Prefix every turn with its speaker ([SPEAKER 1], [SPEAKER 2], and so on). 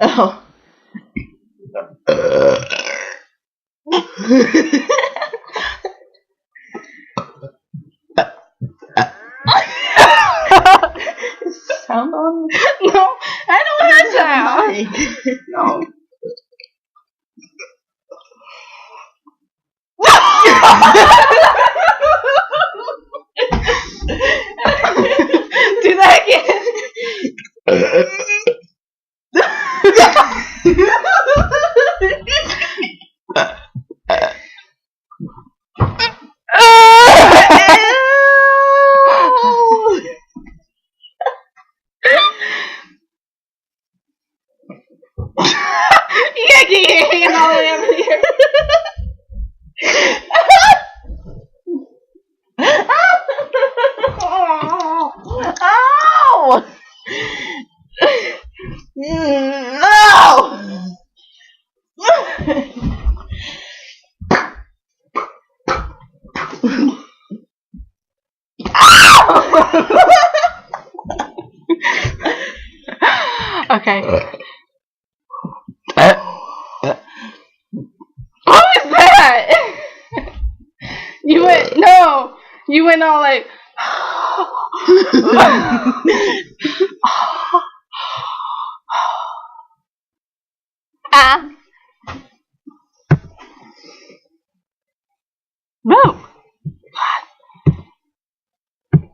[SPEAKER 1] Oh. Sound on?
[SPEAKER 2] No, I don't want that. No. Do that again. You gotta get your hand all the way over here.
[SPEAKER 1] Ow! No!
[SPEAKER 2] Okay. What was that? You went no. You went all like. Ah. No.